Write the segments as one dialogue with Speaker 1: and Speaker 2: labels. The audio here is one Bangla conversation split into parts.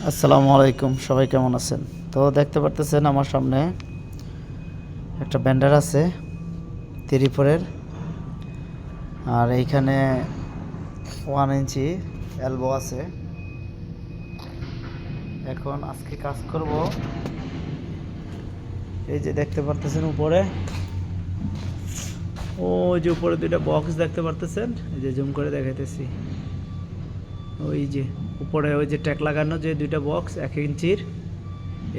Speaker 1: আসসালামু আলাইকুম, সবাই কেমন আছেন? তো দেখতে পারতেছেন আমার সামনে একটা ব্যান্ডার আছে তিরিপুরের, আর এইখানে 1 ইঞ্চি এলবো আছে। এখন আজকে কাজ করব। এই যে দেখতে পারতেছেন উপরে, ওই যে উপরে দুইটা বক্স দেখতে পারতেছেন, এই যে জুম করে দেখাইতেছি। ওই যে উপরে ওই যে ট্যাগ লাগানো যে দুইটা বক্স 1 ইঞ্চির,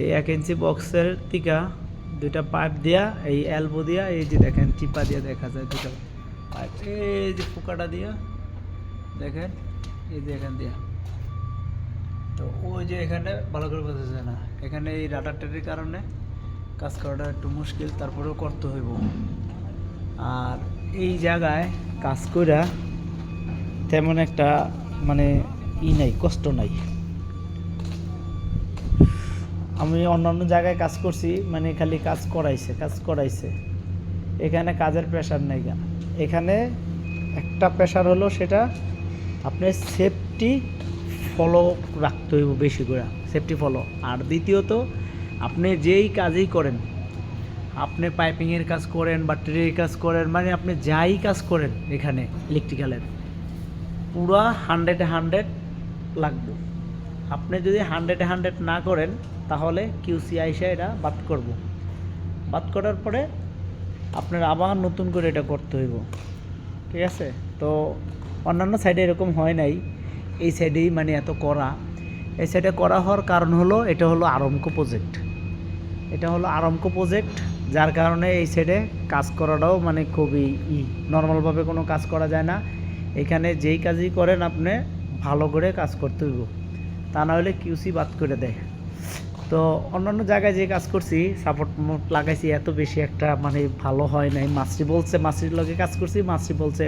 Speaker 1: এই 1 ইঞ্চি বক্সের থেকে দুইটা পাইপ দিয়া, এই এলবো দিয়া, এই যে দেখেন চিপা দিয়ে দেখা যায় দুটো পাইপ, এই যে পোকাটা দিয়া দেখেন, এই যে এখান দিয়া। তো ওই যে এখানে ভালো করে বোঝা যায় না, এখানে এই রাডারটারির কারণে কাজ করাটা একটু মুশকিল, তারপরেও করতে হইব। আর এই জায়গায় কাজ কইরা তেমন একটা মানে নাই, কষ্ট নাই। আমি অন্যান্য জায়গায় কাজ করছি, মানে খালি কাজ করাইছে। এখানে কাজের প্রেশার নেই। কেন এখানে একটা প্রেশার হলো, সেটা আপনার সেফটি ফলো রাখতে হইব বেশি করে, সেফটি ফলো। আর দ্বিতীয়ত, আপনি যেই কাজই করেন, আপনি পাইপিংয়ের কাজ করেন বা ট্রের কাজ করেন, মানে আপনি যাই কাজ করেন এখানে ইলেকট্রিক্যালের, পুরা 100-100 লাগবে। আপনি যদি 100-100 না করেন, তাহলে কিউসি আইসা এটা বাদ করার পরে আপনার আবার নতুন করে এটা করতে হইব, ঠিক আছে? তো অন্যান্য সাইডে এরকম হয় নাই, এই সাইডেই মানে এত করা। এই সাইডে করা হওয়ার কারণ হলো, এটা হলো আরামকো প্রজেক্ট, যার কারণে এই সাইডে কাজ করাটাও মানে খুবই নর্মালভাবে কোনো কাজ করা যায় না। এখানে যেই কাজই করেন আপনি ভালো করে কাজ করতে হইব, তা না হলে কিউসি বাদ করে দেয়। তো অন্যান্য জায়গায় যে কাজ করছি, সাপোর্ট মোট লাগাইছি, এত বেশি একটা মানে ভালো হয় নাই। মাছরির লগে কাজ করছি, মাছরি বলছে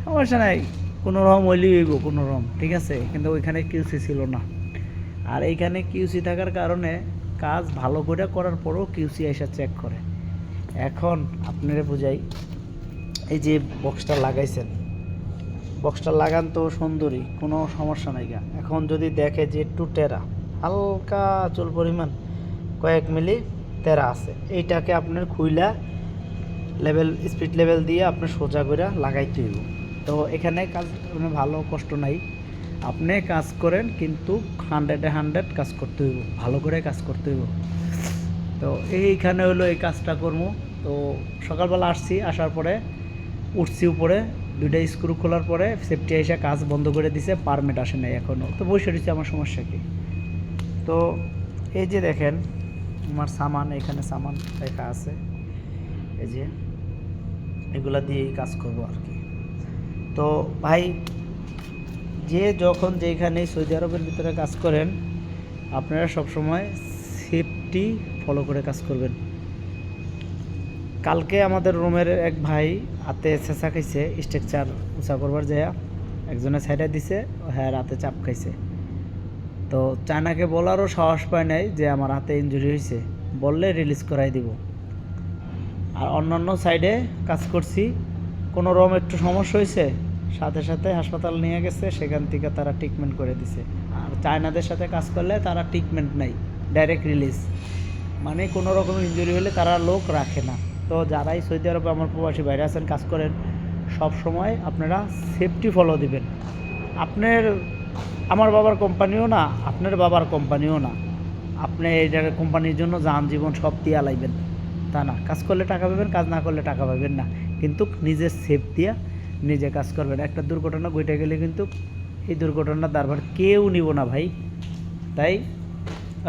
Speaker 1: সমস্যা নাই, কোনো রকম ওইলি হইব, কোনো রকম ঠিক আছে, কিন্তু ওইখানে কিউসি ছিল না। আর এইখানে কিউসি থাকার কারণে কাজ ভালো করে করার পরেও কিউসি এসে চেক করে। এখন আপনারা বুঝাই, এই যে বক্সটা লাগান তো সুন্দরী, কোনো সমস্যা নাই গা। এখন যদি দেখে যে একটু টেরা, হালকা চুল পরিমাণ কয়েক মিলি তেরা আছে, এইটাকে আপনার খুইলা স্পিড লেভেল দিয়ে আপনার সোজা করে লাগাইতে হইব। তো এখানে কাজ মানে ভালো কষ্ট নাই, আপনি কাজ করেন কিন্তু 100-100 কাজ করতে হইব, ভালো করে কাজ করতে হইব। তো এইখানে হলো এই কাজটা করবো। তো সকালবেলা আসার পরে উঠছি উপরে, দুইটা স্ক্রু খোলার পরে সেফটি এসে কাজ বন্ধ করে দিছে, পারমিট আসে নাই এখনও। তো বসে রয়েছে, আমার সমস্যা কি? তো এই যে দেখেন আমার এখানে সামান রেখা আছে, এই যে এগুলা দিয়েই কাজ করবো আর কি। তো ভাই, যখন যেখানে সৌদি আরবের ভিতরে কাজ করেন, আপনারা সবসময় সেফটি ফলো করে কাজ করবেন। কালকে আমাদের রুমের এক ভাই হাতে ছেঁচা খাইছে, স্ট্রাকচার উঁচা করবার যায় একজনের সাইডে দিছে, হ্যাঁ রাতে চাপ খাইছে। তো চায়নাকে বলারও সাহস পায় নাই যে আমার হাতে ইনজুরি হয়েছে, বললে রিলিজ করাই দিব। আর অন্যান্য সাইডে কাজ করছি, কোনো রকম একটু সমস্যা হয়েছে, সাথে সাথে হাসপাতাল নিয়ে গেছে, সেখান থেকে তারা ট্রিটমেন্ট করে দিছে। আর চায়নাদের সাথে কাজ করলে তারা ট্রিটমেন্ট নাই, ডাইরেক্ট রিলিজ, মানে কোনো রকম ইনজুরি হলে তারা লোক রাখে না। তো যারাই সৌদি আরবে আমার প্রবাসী বাইরে আছেন কাজ করেন, সব সময় আপনারা সেফটি ফলো দিবেন। আমার বাবার কোম্পানিও না, আপনার বাবার কোম্পানিও না, আপনি এইটার কোম্পানির জন্য যান জীবন সব দিয়া লাইবেন তা না। কাজ করলে টাকা পাবেন, কাজ না করলে টাকা পাবেন না, কিন্তু নিজের সেফ দিয়া নিজে কাজ করবেন। একটা দুর্ঘটনা ঘটে গেলে কিন্তু এই দুর্ঘটনার দায়ভার কেউ নিব না ভাই। তাই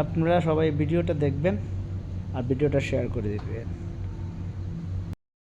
Speaker 1: আপনারা সবাই ভিডিওটা দেখবেন আর ভিডিওটা শেয়ার করে দিবেন।